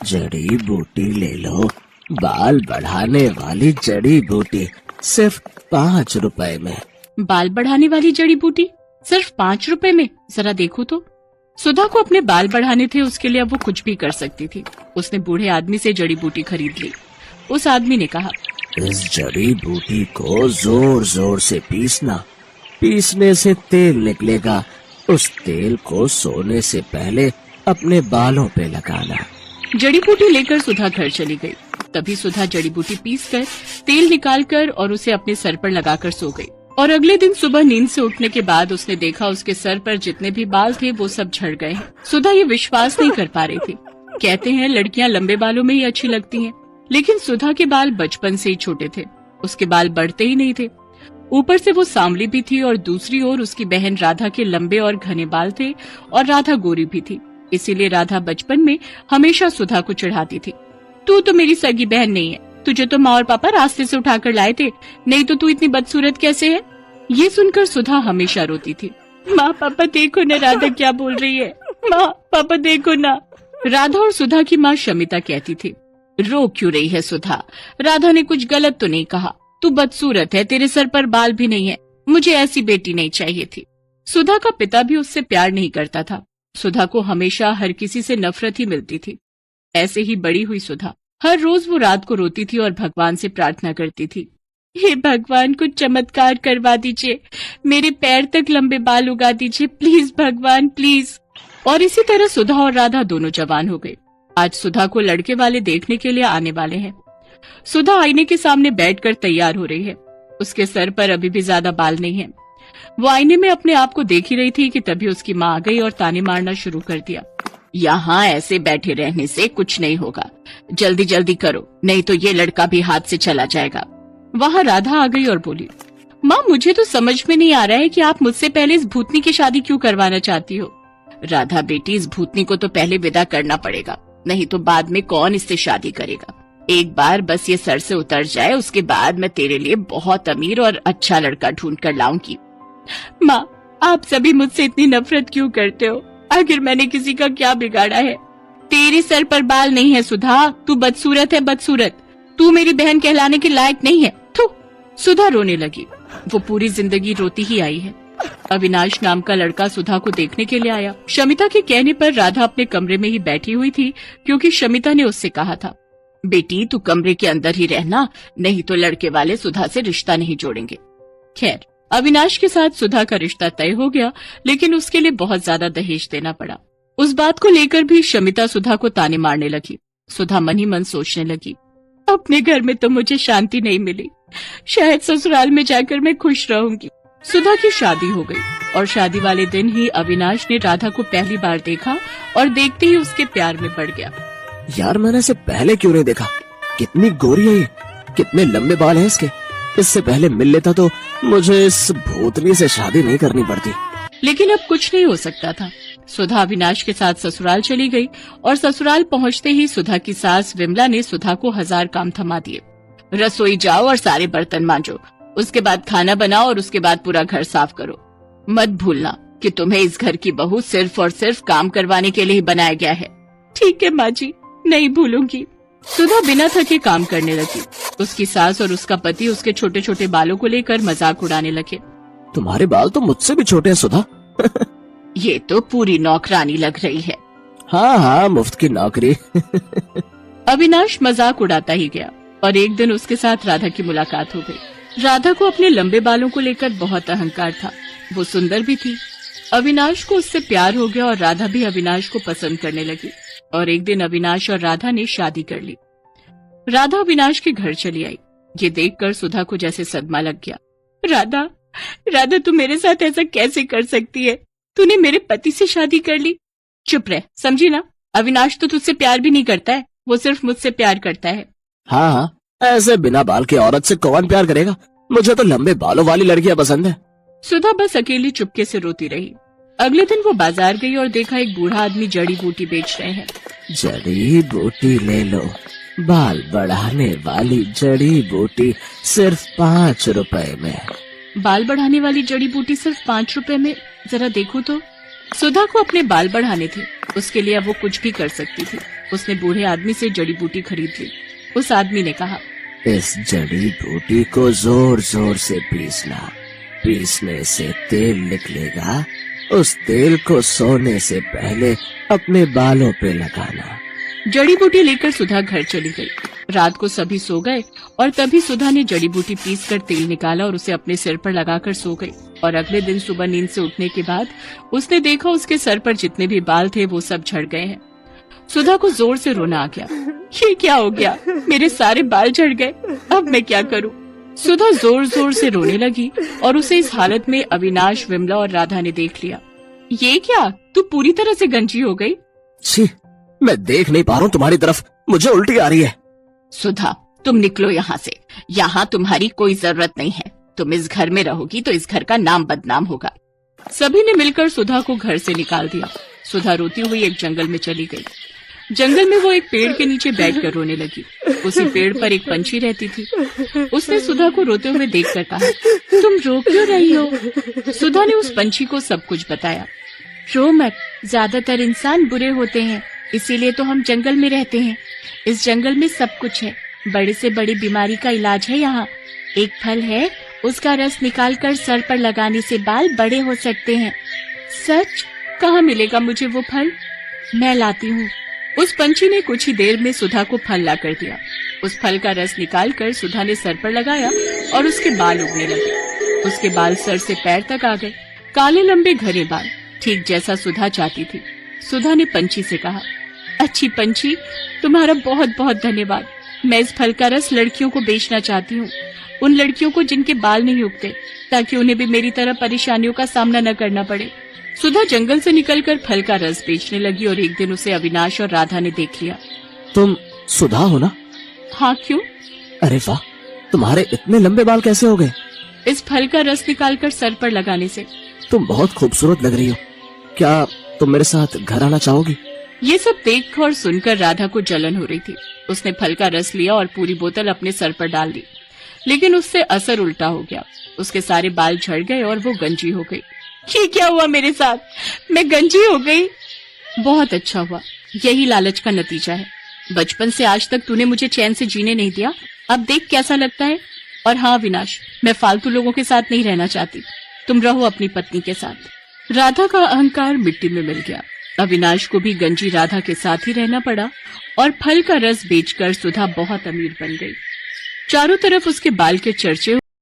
जड़ी बूटी ले लो, बाल बढ़ाने वाली जड़ी बूटी, सिर्फ 5 रुपए में। बाल बढ़ाने वाली जड़ी बूटी सिर्फ 5 रुपए में? जरा देखो तो। सुधा को अपने बाल बढ़ाने थे, उसके लिए अब वो कुछ भी कर सकती थी। उसने बूढ़े आदमी से जड़ी बूटी खरीद ली। उस आदमी ने कहा, इस जड़ी बूटी को जोर जोर से पीसना, पीसने से तेल निकलेगा। उस तेल को सोने से पहले अपने बालों पे लगाना। जड़ी बूटी लेकर सुधा घर चली गई। तभी सुधा जड़ी बूटी पीसकर तेल निकालकर और उसे अपने सर पर लगाकर सो गई। और अगले दिन सुबह नींद से उठने के बाद उसने देखा उसके सर पर जितने भी बाल थे वो सब झड़ गए हैं। सुधा ये विश्वास नहीं कर पा रही थी। कहते हैं लड़कियां लंबे बालों में ही अच्छी लगती हैं, लेकिन सुधा के बाल बचपन से ही छोटे थे। उसके बाल बढ़ते ही नहीं थे। ऊपर से वो सांवली भी थी और दूसरी ओर उसकी बहन राधा के लंबे और घने बाल थे और राधा गोरी भी थी। इसीलिए राधा बचपन में हमेशा सुधा को चिढ़ाती थी, तू तो मेरी सगी बहन नहीं है, तुझे तो माँ और पापा रास्ते से उठाकर लाए थे, नहीं तो तू इतनी बदसूरत कैसे है। ये सुनकर सुधा हमेशा रोती थी, माँ पापा देखो ना राधा क्या बोल रही है, माँ पापा देखो ना। राधा और सुधा की माँ शमिता कहती थी, रो क्यों रही है सुधा, राधा ने कुछ गलत तो नहीं कहा, तू बदसूरत है, तेरे सर पर बाल भी नहीं है, मुझे ऐसी बेटी नहीं चाहिए थी। सुधा का पिता भी उससे प्यार नहीं करता था। सुधा को हमेशा हर किसी से नफरत ही मिलती थी। ऐसे ही बड़ी हुई सुधा। हर रोज वो रात को रोती थी और भगवान से प्रार्थना करती थी, हे भगवान कुछ चमत्कार करवा दीजिए, मेरे पैर तक लंबे बाल उगा दीजिए, प्लीज भगवान प्लीज। और इसी तरह सुधा और राधा दोनों जवान हो गए। आज सुधा को लड़के वाले देखने के लिए आने वाले हैं। सुधा आईने के सामने बैठकर तैयार हो रही है। उसके सर पर अभी भी ज्यादा बाल नहीं है। वो आईने में अपने आप को देख ही रही थी कि तभी उसकी माँ आ गई और ताने मारना शुरू कर दिया, यहाँ ऐसे बैठे रहने से कुछ नहीं होगा, जल्दी जल्दी करो, नहीं तो ये लड़का भी हाथ से चला जाएगा। वहाँ राधा आ गई और बोली, माँ मुझे तो समझ में नहीं आ रहा है कि आप मुझसे पहले इस भूतनी की शादी क्यों करवाना चाहती हो। राधा बेटी, इस भूतनी को तो पहले विदा करना पड़ेगा, नहीं तो बाद में कौन इससे शादी करेगा। एक बार बस ये सर से उतर जाए, उसके बाद मैं तेरे लिए बहुत अमीर और अच्छा लड़का ढूंढ कर लाऊंगी। माँ आप सभी मुझसे इतनी नफरत क्यों करते हो, आखिर मैंने किसी का क्या बिगाड़ा है। तेरे सर पर बाल नहीं है सुधा, तू बदसूरत है बदसूरत, तू मेरी बहन कहलाने के लायक नहीं है। थू। सुधा रोने लगी। वो पूरी जिंदगी रोती ही आई है। अविनाश नाम का लड़का सुधा को देखने के लिए आया। शमिता के कहने पर राधा अपने कमरे में ही बैठी हुई थी, क्योंकि शमिता ने उससे कहा था, बेटी तू कमरे के अंदर ही रहना, नहीं तो लड़के वाले सुधा से रिश्ता नहीं जोड़ेंगे। खैर अविनाश के साथ सुधा का रिश्ता तय हो गया, लेकिन उसके लिए बहुत ज्यादा दहेज देना पड़ा। उस बात को लेकर भी शमिता सुधा को ताने मारने लगी। सुधा मन ही मन सोचने लगी, अपने घर में तो मुझे शांति नहीं मिली, शायद ससुराल में जाकर मैं खुश रहूंगी। सुधा की शादी हो गई और शादी वाले दिन ही अविनाश ने राधा को पहली बार देखा और देखते ही उसके प्यार में पड़ गया। यार मैंने इसे पहले क्यों नहीं देखा, कितनी गोरी है ये, कितने लंबे बाल हैं इसके, इससे पहले मिल लेता तो मुझे इस भूतनी से शादी नहीं करनी पड़ती। लेकिन अब कुछ नहीं हो सकता था। सुधा अविनाश के साथ ससुराल चली गई और ससुराल पहुंचते ही सुधा की सास विमला ने सुधा को 1000 काम थमा दिए। रसोई जाओ और सारे बर्तन मांजो, उसके बाद खाना बनाओ और उसके बाद पूरा घर साफ करो। मत भूलना कि तुम्हें इस घर की बहू सिर्फ और सिर्फ काम करवाने के लिए ही बनाया गया है। ठीक है माँ जी, नहीं भूलूंगी। सुधा बिना थके काम करने लगी। उसकी सास और उसका पति उसके छोटे छोटे बालों को लेकर मजाक उड़ाने लगे। तुम्हारे बाल तो मुझसे भी छोटे हैं सुधा। ये तो पूरी नौकरानी लग रही है। हाँ हाँ, मुफ्त की नौकरी। अविनाश मजाक उड़ाता ही गया और एक दिन उसके साथ राधा की मुलाकात हो गई। राधा को अपने लंबे बालों को लेकर बहुत अहंकार था। वो सुंदर भी थी। अविनाश को उससे प्यार हो गया और राधा भी अविनाश को पसंद करने लगी। और एक दिन अविनाश और राधा ने शादी कर ली। राधा अविनाश के घर चली आई। ये देखकर सुधा को जैसे सदमा लग गया। राधा, राधा तू मेरे साथ ऐसा कैसे कर सकती है? तूने मेरे पति से शादी कर ली। चुप रह, समझी ना? अविनाश तो तुझसे प्यार भी नहीं करता है, वो सिर्फ मुझसे प्यार करता है। हाँ हाँ, ऐसे बिना बाल की औरत से कौन प्यार करेगा? मुझे तो लंबे बालों वाली लड़कियां पसंद है। सुधा बस अकेली चुपके से रोती रही। अगले दिन वो बाजार गई और देखा एक बूढ़ा आदमी जड़ी बूटी बेच रहे हैं। जड़ी बूटी ले लो, बाल बढ़ाने वाली जड़ी बूटी, सिर्फ 5 रुपए में। बाल बढ़ाने वाली जड़ी बूटी सिर्फ 5 रुपए में? जरा देखो तो। सुधा को अपने बाल बढ़ाने थे, उसके लिए अब वो कुछ भी कर सकती थी। उसने बूढ़े आदमी से जड़ी बूटी खरीद ली। उस आदमी ने कहा, इस जड़ी बूटी को जोर जोर से पीसना, पीसने से तेल निकलेगा। उस तेल को सोने से पहले अपने बालों पे लगाना। जड़ी बूटी लेकर सुधा घर चली गई। रात को सभी सो गए और तभी सुधा ने जड़ी बूटी पीसकर तेल निकाला और उसे अपने सिर पर लगाकर सो गई। और अगले दिन सुबह नींद से उठने के बाद उसने देखा उसके सर पर जितने भी बाल थे वो सब झड़ गए हैं। सुधा को जोर से रोना आ गया। ये क्या हो गया? मेरे सारे बाल झड़ गए, अब मैं क्या करूं? सुधा जोर जोर से रोने लगी और उसे इस हालत में अविनाश, विमला और राधा ने देख लिया। ये क्या, तू पूरी तरह से गंजी हो गई? छी, मैं देख नहीं पा रहा हूँ तुम्हारी तरफ, मुझे उल्टी आ रही है। सुधा, तुम निकलो यहाँ से। यहाँ तुम्हारी कोई जरूरत नहीं है। तुम इस घर में रहोगी तो इस घर का नाम बदनाम होगा। सभी ने मिलकर सुधा को घर से निकाल दिया। सुधा रोती हुई एक जंगल में चली गई। जंगल में वो एक पेड़ के नीचे बैठकर रोने लगी। उसी पेड़ पर एक पंछी रहती थी। उसने सुधा को रोते हुए देखकर कहा, तुम रो क्यों रही हो? सुधा ने उस पंछी को सब कुछ बताया। रो मत, ज्यादातर इंसान बुरे होते हैं, इसीलिए तो हम जंगल में रहते हैं। इस जंगल में सब कुछ है, बड़े से बड़ी बीमारी का इलाज है यहाँ। एक फल है, उसका रस निकालकर सर पर लगाने से बाल बड़े हो सकते हैं। सच? कहाँ मिलेगा मुझे वो फल? मैं लाती हूँ। उस पंछी ने कुछ ही देर में सुधा को फल ला कर दिया। उस फल का रस निकालकर सुधा ने सर पर लगाया और उसके बाल उगने लगे। उसके बाल सर से पैर तक आ गए, काले लंबे घने बाल, ठीक जैसा सुधा चाहती थी। सुधा ने पंछी से कहा, अच्छी पंछी, तुम्हारा बहुत बहुत धन्यवाद। मैं इस फल का रस लड़कियों को बेचना चाहती हूँ, उन लड़कियों को जिनके बाल नहीं उगते, ताकि उन्हें भी मेरी तरह परेशानियों का सामना न करना पड़े। सुधा जंगल से निकलकर फल का रस बेचने लगी और एक दिन उसे अविनाश और राधा ने देख लिया। तुम सुधा हो ना? हाँ, क्यों? अरे वाह, तुम्हारे इतने लंबे बाल कैसे हो गए? इस फल का रस निकालकर सर पर लगाने से। तुम बहुत खूबसूरत लग रही हो। क्या तुम मेरे साथ घर आना चाहोगी? ये सब देख और सुनकर राधा को जलन हो रही थी। उसने फल का रस लिया और पूरी बोतल अपने सर पर डाल दी, लेकिन उससे असर उल्टा हो गया। उसके सारे बाल झड़ गए और वो गंजी हो गई। ये क्या हुआ मेरे साथ? मैं गंजी हो गई। बहुत अच्छा हुआ, यही लालच का नतीजा है। बचपन से आज तक तूने मुझे चैन से जीने नहीं दिया, अब देख कैसा लगता है। और हाँ विनाश, मैं फालतू लोगों के साथ नहीं रहना चाहती, तुम रहो अपनी पत्नी के साथ। राधा का अहंकार मिट्टी में मिल गया। अविनाश को भी गंजी राधा के साथ ही रहना पड़ा और फल का रस बेचकर सुधा बहुत अमीर बन गई। चारों तरफ उसके बाल के चर्चे